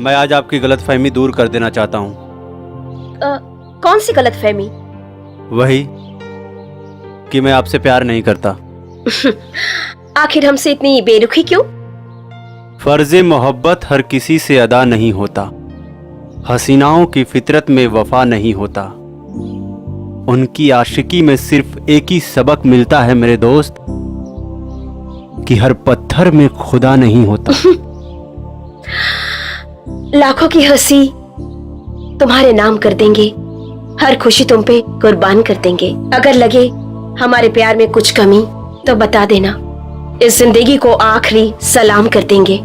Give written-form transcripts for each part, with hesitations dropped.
मैं आज आपकी गलतफहमी दूर कर देना चाहता हूँ। कौन सी गलतफहमी? वही कि मैं आपसे प्यार नहीं करता। आखिर हमसे इतनी बेरुखी क्यों? फर्ज़े मोहब्बत हर किसी से अदा नहीं होता, हसीनाओं की फितरत में वफा नहीं होता, उनकी आशिकी में सिर्फ एक ही सबक मिलता है मेरे दोस्त, कि हर पत्थर में खुदा नहीं होता। लाखों की हंसी तुम्हारे नाम कर देंगे, हर खुशी तुम पे कुर्बान कर देंगे। अगर लगे हमारे प्यार में कुछ कमी तो बता देना, इस जिंदगी को आखिरी सलाम कर देंगे।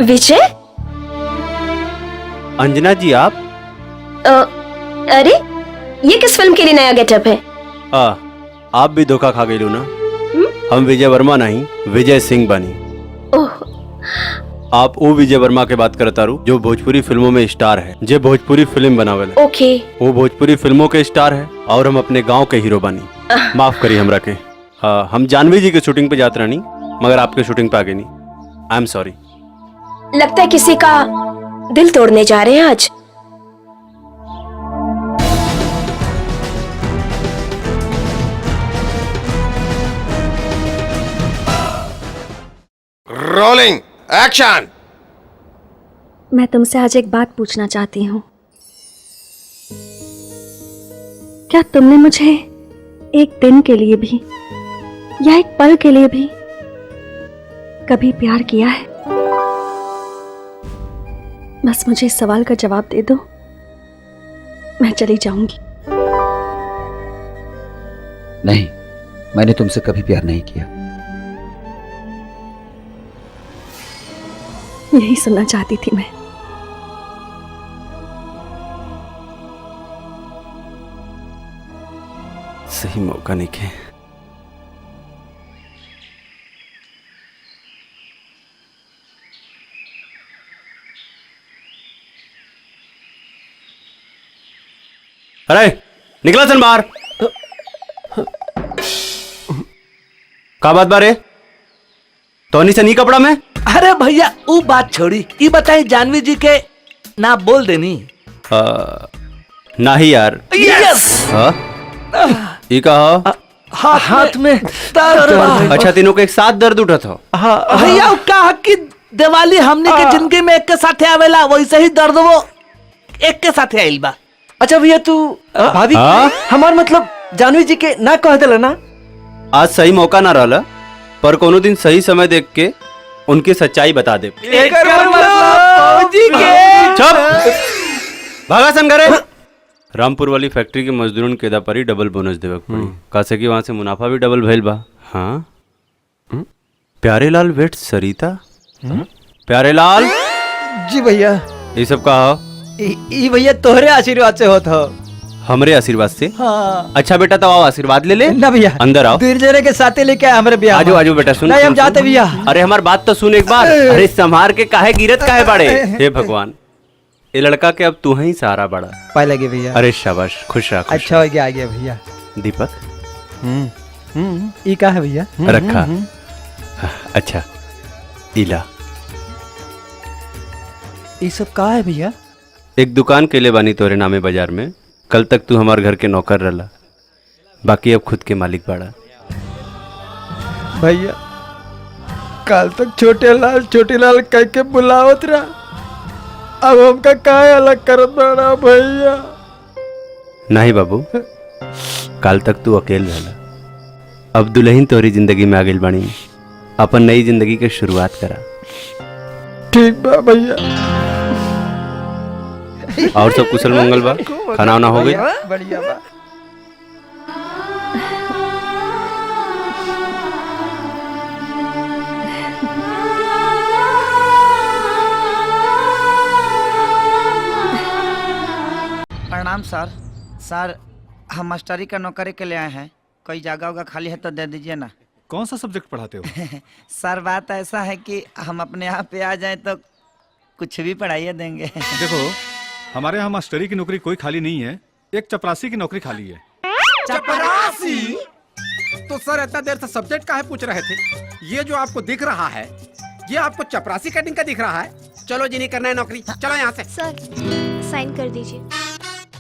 विजय? अंजना जी आप? अरे ये किस फिल्म के लिए नया गेटअप है? आप भी धोखा खा गई लो ना। हम विजय वर्मा नहीं, विजय सिंह बनी। ओह, आप वो विजय वर्मा के बात करता रू जो भोजपुरी फिल्मों में स्टार है, जे भोजपुरी फिल्म बनावेला। ओके। वो भोजपुरी फिल्मों के स्टार है और हम अपने गांव के हीरो बनी। माफ करिए हमरा के। हम जानवी जी के शूटिंग पे जाते रहनी, मगर आपके शूटिंग पे आ गए नहीं। I am sorry. लगता है किसी का दिल तोड़ने जा रहे हैं आज। Rolling action. मैं तुमसे आज एक बात पूछना चाहती हूँ। क्या तुमने मुझे एक दिन के लिए भी या एक पल के लिए भी कभी प्यार किया है? बस मुझे इस सवाल का जवाब दे दो, मैं चली जाऊंगी। नहीं, मैंने तुमसे कभी प्यार नहीं किया। यही सुनना चाहती थी मैं। सही मौका नहीं के। अरे निकला सन बाहर। का बात बारे तो से नहीं कपड़ा में? अरे भैया वो बात छोड़ी, ये बताई जानवी जी के ना बोल देनी। नहीं यार। यस। ये कहा हाथ में दर्द। अच्छा, तीनों को एक साथ दर्द उठा था? भैया कहा कि दिवाली हमने के जिंदगी में एक के साथ आवेला, वैसे ही दर्द वो एक के साथ आइल बा। अच्छा भैया तू भाभी हमार मतलब जानवी जी के ना कह देला ना। आज सही मौका ना रहला, पर कोनो दिन सही समय देख के उनकी सच्चाई बता दे। भागा सन घरे। रामपुर वाली फैक्ट्री के मजदूरों के दा पर ही डबल बोनस देवे पड़ी, कासे कि वहां से मुनाफा भी डबल भइल बा। हाँ प्यारे लाल वेट सरिता। प्यारे लाल जी भैया। ये सब कहा ई भैया तोहरे आशीर्वाद से होत हो। हमरे आशीर्वाद से? हाँ। अच्छा बेटा तो आओ आशीर्वाद ले ले। ना भैया अंदर आओ। दिलजरे के साथे लेके आए हमरे ब्याह। आजो आजो बेटा सुन। नहीं हम जाते भैया। अरे हमार बात तो सुन एक बार। अरे संभार के काहे गिरत काहे बाड़े? हे भगवान, ये लड़का के अब तू ही सहारा बड़ा। पाए लगे भैया। अरे शाबाश, खुश रह। अच्छा हो गया, आ गया भैया। दीपक ई का है भैया? रखा। अच्छा इला ये सब का है भैया? एक दुकान के लिए बानी तोरे नामे बाजार में। कल तक तू हमार घर के नौकर रहा, बाकी अब खुद के मालिक बाड़ा। भैया कल तक छोटे लाल कह के बुलावत रहा, अब हमका काहे अलग करत बड़ा भैया? नहीं बाबू, कल तक तू अकेले रहा, अब दुल्हन तोरी जिंदगी में आ गई बानी। अपन नई जिंदगी के शुरुआत करा। ठीक बा भैया। और सब कुशल मंगल बा? खाना वाना हो गया? बढ़िया बा। प्रणाम सर। सर हम मास्टरी का नौकरी के लिए आए हैं, कोई जगह होगा खाली है तो दे दीजिए ना। कौन सा सब्जेक्ट पढ़ाते हो? सर बात ऐसा है कि हम अपने यहाँ पे आ जाए तो कुछ भी पढ़ाइए देंगे। देखो हमारे यहाँ मास्टरी की नौकरी कोई खाली नहीं है, एक चपरासी की नौकरी खाली है। चपरासी? तो सर इतना देर से सब्जेक्ट काहे पूछ रहे थे? ये जो आपको दिख रहा है ये आपको चपरासी कटिंग का दिख रहा है? चलो जिन्हें करना है नौकरी, चलो यहाँ से। सर साइन कर दीजिए।